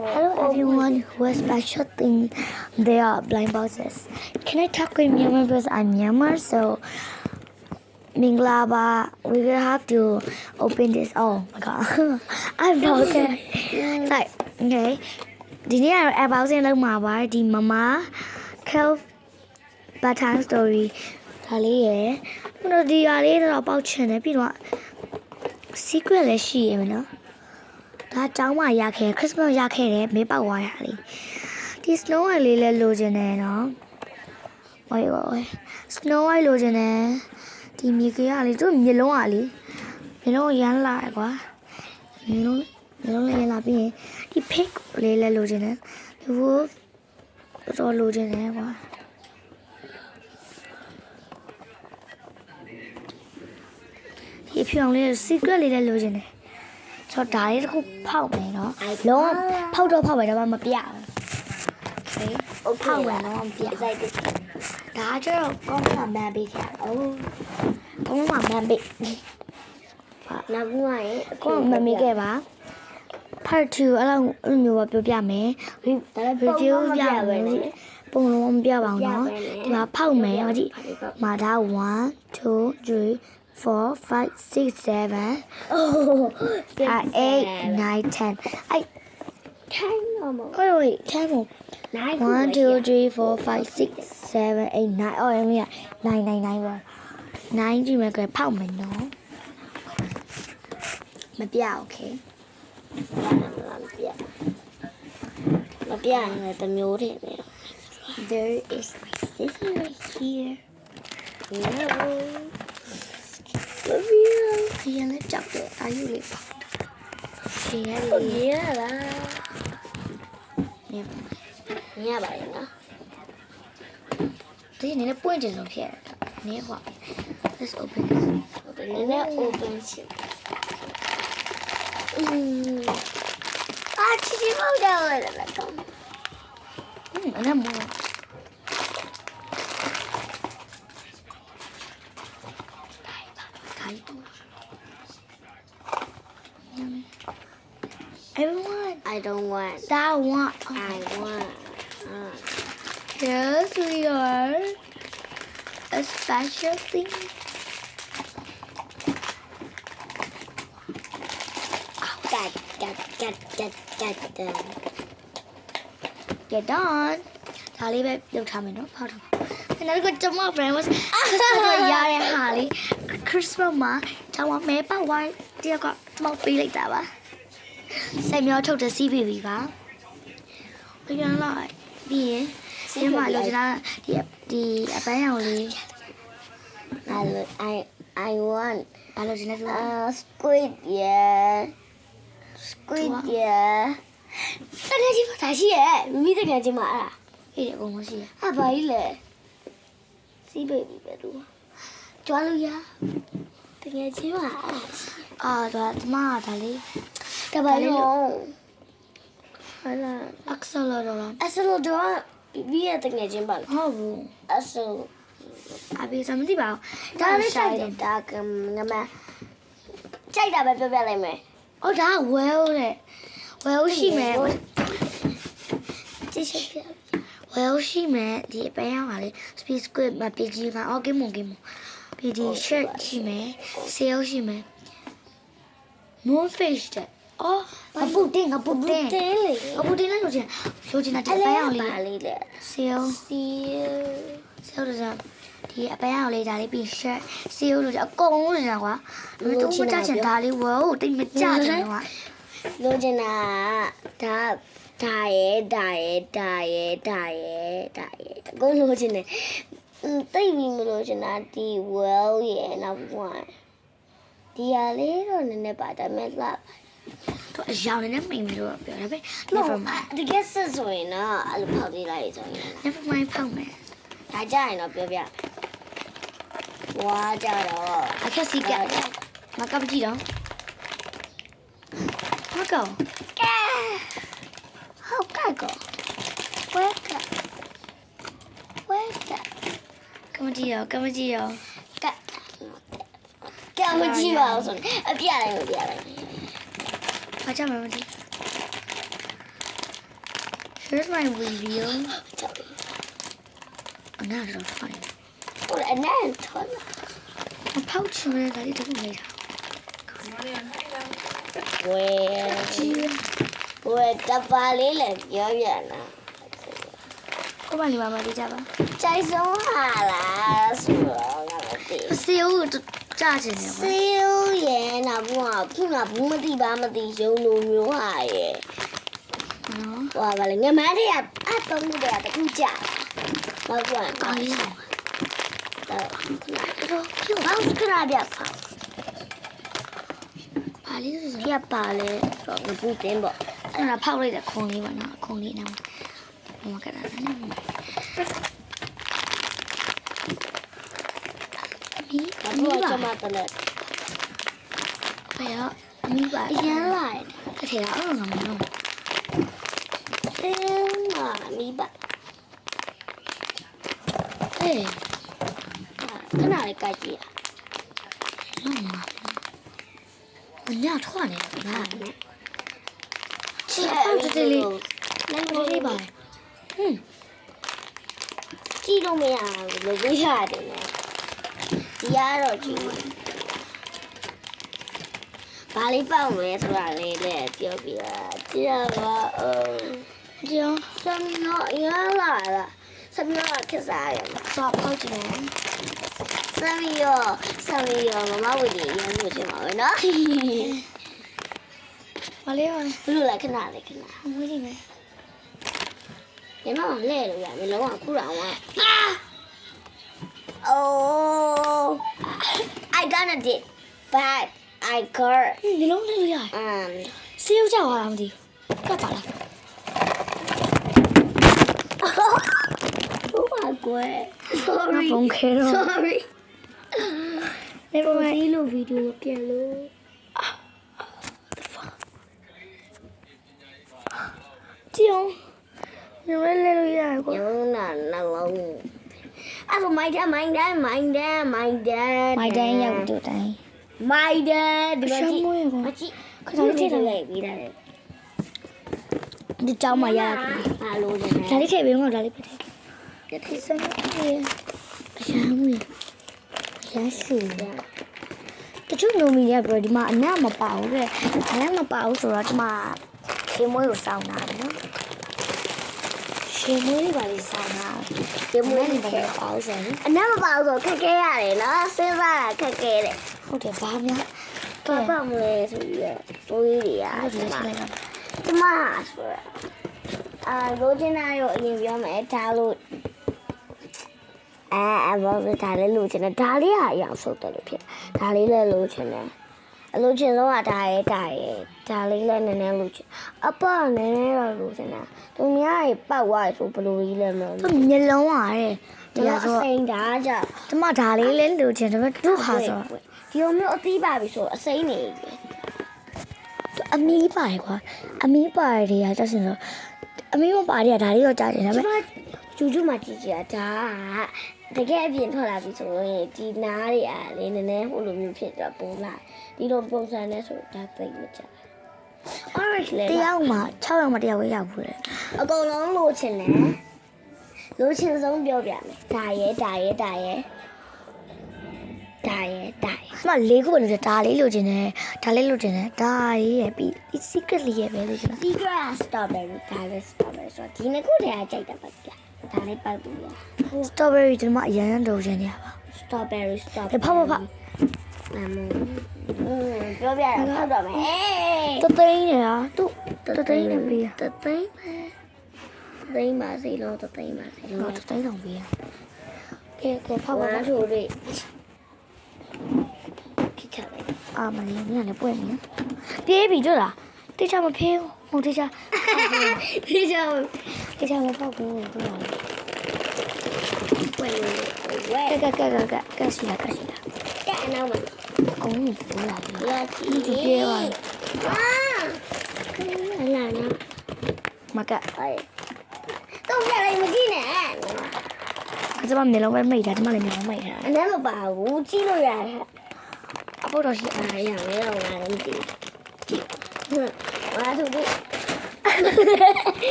Hello everyone who has special thing. They are blind boxes. Can I talk with Myanmar because I'm Myanmar? So Minglaba, we will have to open this. Oh my god. I forgot. It's like okay. ဒီနေ့ကတော့ unboxing လုပ်မှာပါဒီမမ Kelv Bedtime Story ဒါလေးရယ်ခုနဒီဟာလေးတော့ပေါက်ချင်တယ်ပြီးတော့ secret လည်းရှိရမယ်နော်ဒါကျောင်းမှာရခဲ့ Christmas ရခဲ့တယ်မေးပေါက်သွားတာလေဒီ Snow White လေးလည်းလိုချင်တယ်နော်ဝိုင်း Snow White လိုချင်တယ်ဒီမြေကြီးကလေသူမြေလုံးကလေမြေလုံးရမ်းလာတယ်ကွာမြေလုံးလေးရလာပြီးရင်ဒီ pig လေးလည်းလိုချင်တယ်ဒီ wolf တော့လိုချင်တယ်ကွာဒီဖြောင်းလေး secret လေးလည်းလိုချင်တယ်ဆိုတော့ဒါလေးတစ်ခုဖောက်မယ်နော်လုံးဝဖောက်တော့ဖောက်ပဲဒါမှမပြဘူးโอเคဖောက်မယ်နော်မပြစိုက်တယ်ဒါကျတော့ကောင်းမှမှန်ပေးခဲ့အိုးကောင်းမှမှန်ပေးနောက်ဘူးကရင်ကောင်းမှန်ပေးခဲ့ပါ part 2အဲ့လိုမျိုးပါပြောပြမယ် review ပြမယ်ပုံလုံးမပြပါဘူးနော်ဒီမှာဖောက်မယ်ဟောဒီမှာဒါ1 2 3 4 5 6 7 8 9 10 I 10 almost wait 10 more 1 2 3 4 5 6 7 8 9 oh yeah 9 ပါ9ကြီးမယ်ကြဖောက်မယ်နော်မပြ okay မပြရင်တမျိုးထင်တယ် There is my sister right here noဒီရလည်းကြောက်တယ်အာယူလေးပေါ့ဒီရလေးရလားညပါလေနော်ဒီနည်းပွင့်ကြလို့ဖြစ်ရတယ်နည်းဟော Let's open thisနည်း open ချင်啊，奇奇怪怪的那种。那么。Everyone. I don't want. That one. I want. Yes, we are. A special thing. Get done. ဒါလေးပဲလုပ်ထားမယ်နော်ဖောက်ထားပါနောက်ကကျွန်မ friend was ရရဟာလေး Christmas မှာကျွန်မမဲပေါက်ဝိုင်းတယောက်ကမောက်ပေးလိုက်တာပါစိတ်မျောထုတ်တဲ့စီးပြီပါပြန်လိုက်ပြီးရင်ဒီမှာလိုချင်တာဒီအပန်းရောင်လေး I want ဘာလို့ချင်လဲsquid yeah squid yeah တကယ်ကြီးဒါရှိရဲ့မိတကယ်ကြီးမှာအဲ့ဒါအေးအကုန်မရှိရဲ့ဟာဘာကြီးလဲစီးဘေဘီပဲသူကြွားလို့ရတကယ်ကြီးမှာအာဒါကျမဒါလေးတပါလေးဟာလာaxolotlပြီးရတကယ်ချင်းပါဟုတ်ဘူးaxolအဘေးစမသိပါဘူးဒါလေးဆိုင်တယ်ဒါကငမကြိုက်တာပဲပြောပြလိုက်မယ်အော်ဒါ well တဲ့ well ရှိမယ်ကြည့်ချက်ပြ well ရှိမယ်ဒီအပန်းရောင်ပါလေ speed squid မပီကြီးက okay မုန်ပြီးဒီ shirt ရှိမယ် sail ရှိမယ် moonfish တဲ့အော်ငပုတ်တင်လေငပုတ်တင်လည်းလိုချင်တာဒီအပန်းရောင်လေး sail တော့ဒီအပန်းရောင်လေးဒါလေးပြီး shirt sail လို့အကုန်လုံးလိုချင်တာကွာတို့မကြချင်ဒါလေး well တိတ်မကြချင်ကွာလိုချင်တာဒါရဲ့အကုန်လိုချင်တယ်တိတ်ပြီးမလို့ချင်တာဒီ well ရဲ့နောက်oneဒီဟာလေးတော့နည်းနည်းပါဒါမဲ့လှပါတော့အရောင်နဲ့မိန်ပြီးတော့ပြောတယ်ပဲ never mind တကယ်ဆိုရင်တော့အဲ့လိုဖောက်သေးလိုက်ဆိုရင် never mind ဖောက်မယ်ဒါကြရင်တော့ပြောပြဝါကြတော့အခက်စီကမကပ်ကြည့်တော့ဟုတ်ကောဟုတ်ကဲ့ကောဝဲကမကြည့်ရောကမကြည့်ပါဦးဆိုအပြလိုက်ဘာကြမှာမသိ Here's my review. အနာတော့ထွက်နေ ဟိုအနံ့ထွက်လာ အဖောက်ချင်တဲ့ဒါလေးတခုလေးထား ဝဲဝဲတပါလေးလည်းပြောပြနာ ကိုမလေးမမလေးကြပါ ใจဆုံးဟာလားဆိုတော့ငါမသိ စေဦးကြာချင်တယ် စီယိုရဲ့နောက်ဘူးကဘူးမသိပါမသိရုံလိုမျိုးဟာရဲ့ နော် ဟိုကလည်းငမန်းတွေကအတုံးတွေကတခုကြာတာဘာကွာ ကောင်းရအောင် တော့ကျတော့ခဏပြပါ ပါလေးဆို ပြပါလေဆိုတော့ဘူးတင်ပေါ့ အဲ့ဒါဖောက်လိုက်တဲ့ခုံလေးပါနော်ခုံလေးနော်ဟိုမှာကတာနော်မီး ဘာ မီး လို့ ပါ ကျမတလဲ ဖေရအမီးပါ အရင်လာတယ် တထေအောင်ငါမလို့ အင်းမမီးပါ အေး ခဏလေးကြိုက်ကြည့် လုံးမညထွက်နေပြီလား ချစ်အဲ့လေး နိုင်လေးပါဟွန်း ကြည့်လို့မရဘူးလို့ပြောရတယ်နော်ဒီကတော့ကြည့်ဘာလေးပေါက်လဲဆိုတာလေးလည်းပြောပြတာကြည့်ရပါဦး ကြော စမ်းတော့ရလာလားစမ်းတော့ခက်စားရမှာ စောက်ဖောက်ကြည့်တယ် စမ်းရောမမဝီရရလို့ချင်ပါပဲနော် ပါလေးပါ ဘလို့လဲခဏလေးခဏ မွေးနေမယ် ညီမလဲလို့ရမယ်လုံးဝခုတောင်ကOh I gonna did but I got ဒီလုံးလေးလို့ရတယ်စေးရောက်ကြပါလားမသိဘူးကပ်ပါလား Oh my god ငါ sorry ဘုံခဲတော့ sorry နေပါမယ် ဒီလိုဗီဒီယိုပြန်လို့ ကြည့်အောင်ညမလေးလို့ရတယ်ကွာ ရုံးနာနှလုံးအဲ့ဒါမိုက်တယ်မိုက်တယ် မိုက်တိုင်းရောက်တူတိုင်း မိုက်တယ်ဒီမှာကြည့် ရှမ်းမွေးကွာ မကြည့် ခဏလေးထည့်လိုက် လိုက်ပြီးတယ် ဒီကြောင်းမှာရရတယ် ဘာလို့လဲ ဒါလေးထည့်ပေးဦးဒါလေးပဲထည့် ပြတ် ဒီစမ်းလေးအရှာမွေးရရှိတယ်တချို့နိုမီတွေကပြောဒီမှာအနံ့မပါဘူးတဲ့အနံ့မပါဘူးဆိုတော့ဒီမှာခေမွေးကိုစောင်းတာပဲနော်ရှင်မွေးလေးပါလေးစောင်းတာ ဒီမွေး နေ နေ ပါ တယ် အောင်ဆိုရင် အနက်မပါဘူးဆိုခက်ခဲရတယ်နော်စဉ်းစားရခက်ခဲတယ် ဟုတ်တယ်ဘာများ ဘာပါမလဲဆိုပြီးတော့တွေးတွေက အဲ့ဒီ ဒီ လို မှာ လိုက်တာ ဒီမှာဆိုရလိုချင်တာရောအရင်ပြောမယ်ဒါလို့ဘာလို့ဒါလေးလိုချင်တယ်ဒါလေးကအရင်ဆုတ်တယ်လို့ဖြစ်ဒါလေးလည်းလိုချင်တယ်အလိုချင်ဆုံးကဒါရဲ့ဒါလေးလည်းနည်းနည်းလိုချင်အပနည်းနည်းတော့လိုချင်တာသူများရေပောက်သွားဆိုဘလိုကြီးလဲမလို့ သူမျက်လုံးอ่ะတဲ့ ဒီကဆိုစိန်ဓာတ်ကြ ကျမဒါလေးလဲလိုချင်တယ်သူဟာဆို ဒီလိုမျိုးအသီးပါပြီဆိုအစိမ့်နေပြီ အမီးပါတယ်ကွာအမီးပါတယ်တွေကကြောက်စင်တော့အမီးမပါတယ်ကဒါလေးတော့ကြားတယ်ဒါပေ ဒီ မဲ့ မှာကျူကျူမှကြည့်ကြတာတကယ်အပြင်ထွက်လာပြီဆိုရင်ဒီနားတွေကလေနည်းနည်းဟိုလိုမျိုးဖြစ်တော့ပုံလာဒီလိုပုံစံနဲ့ဆိုဒါသိမကြ orange လေ တယောက်မှ6ယောက်မှတယောက်ပဲရောက်ဘူးလေ အကုန်လုံးလိုချင်တယ်လိုချင်ဆုံးပြောပြမယ်ဒါရဲ့ကျမ၄ခုပဲလိုချင်ဒါလေးလိုချင်တယ်ဒါလေးလိုချင်တယ်ဒါလေးရပြီး secret လေးရပဲလိုချင်တာ secret strawberry ဒါလည်း strawberry ဆိုဒီနှစ်ခုတည်းကကြိုက်တာပါဗျာဒါလေးပတ်ပြီးရ strawberry ကျမအရင်လိုချင်နေရပါ strawberry ဖောက် ပြောပြရအောင်တော့မယ် တသိန်းနေလားသူတသိန်းနဲ့ပေးရ တသိန်းသိန်းပါစေလို့တသိန်းပါစေ ဟော လို့ တသိန်းတောင်ပေးရကဲဖောက် ဝ ပါ မ်းချိုတွေခိချလိုက် အာမလေးမင်းလည်းပွင့်နေပြေးပြီတို့လားတေချာမဖေးဘူးဟိုတေချာ ဒီကြောင့် တေချာမဖောက်ဘူးတို့လား ဝဲဝဲ ကက်စီလာ တဲ့အနောက်မှာ အုံးဘူးလား လာကြည့် ဒီပြေးပါ အာလာနာ မက အေးတော့ပြလိုက်မကြည့်နဲ့ ကျမမျက်လုံးပဲမိတ်တာကျမလည်းမျက်လုံးမိတ်တာ အနမ်းမပါဘူးကြည့်လို့ရတယ် အဖို့တော့ရှိ အားရမယ်တော့ငါလည်းမကြည့်ဝါသူတို့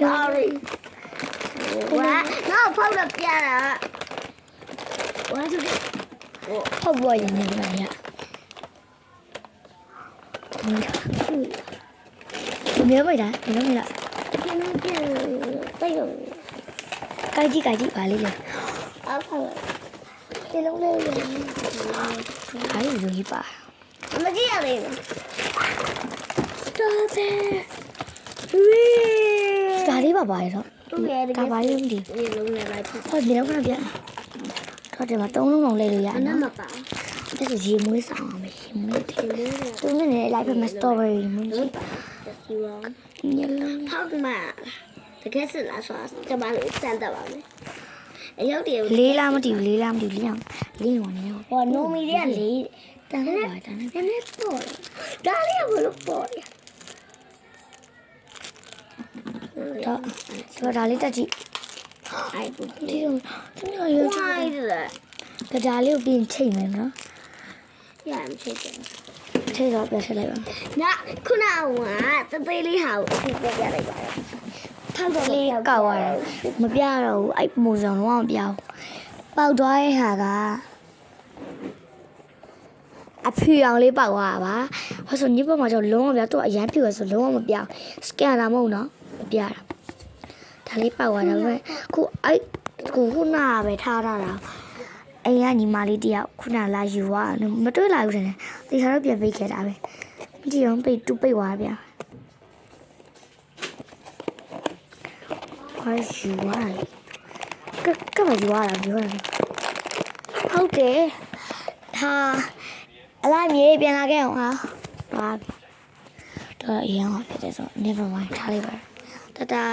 sorry ဝါငါ့ဖောက်တော့ပြတာဝါသူ ဟုတ်ပေါ်ရင်နေပါရမြေပိုက်တာမြေပိုက်တာ ပြန်ပြန်တိတ်လို့ ကိုက်ကြည့်ပါလေးလေ အောက်ဖောက်ဒီလုံးလေးရ အားရလူကြီးပါ မကြည့်ရသေးဘူး stop it ဒါလေးပါပါရတော့ဒါပါရင်ဒီ ဒီလုံးလေးလိုက်ဖြစ် ဟောဒီတော့ခဏပြန်တော့ဒီမှာ3လုံးလုံးလေးလို့ရ အန နော် မပါ အဲ့ဒါရေမွေးဆောင်အောင်ရေမွေးတယ် ဒီလုံးလေး သူနဲ့လည်းလိုက်ဖက်မှာ strawberry မွေးတယ် ဒီရော ညလုံး ဖောက်မှာတကယ်စစ်လားဆိုတာကျမတို့စမ်းတတ်ပါမယ်အရောက်တည်း လေးလားမတည်ဘူးလေးလားမတည်ဘူးလေးအောင်လေးဝင်နေရော ဟောနိုမီတွေကလေး တန်လိုက်ပါတန်လိုက် နည်းနည်းပေါ့ဒါလေးကဘလို့ပေါ့လဲ တော့ဒါလေးတက်ကြည့် အိုက်ဘူး ဒီတော့သူကရော ဝိုင်းတယ် ဒါလေးကိုပြင်ချိန်မယ်နော် ရမ်းဖြစ်တယ် ချိန်တော့ပြန်ဆက်လိုက်ပါ ငါခုနကတသေးလေးဟာကိုအခုပြလိုက်ပါထောက်တော့ လေးကောက်ရတယ်မပြတော့ဘူးအဲ့ပုံစံတော့မပြဘူးပေါက်သွားတဲ့ဟာကအဖြူအောင်လေးပေါက်သွားတာပါဟောဆိုညဘက်မှာကျတော့လုံးဝမပြတော့အရန်ဖြူရဆိုလုံးဝမပြစကန်တာမဟုတ်နော်မပြတာဒါလေးပေါက်သွားတာပဲခုအဲ့ခုနကပဲထားတာအိမ်ကညီမလေးတယောက်ခုနလာယူသွားမတွေ့လာဘူးတဲ့တေချာတော့ပြန်ပေးခဲ့တာပဲမကြည့်အောင်ပိတ်တူပိတ်သွားဗျာဘာယူသွားလဲကမယူသွားတာပြောရတယ်ဟုတ်တယ်ဟာအလားမြေပြန်လာခဲ့အောင်ဟာတော့အရင်ကဖြစ်တယ်ဆို never mind ထားလိုက်ပါတတာ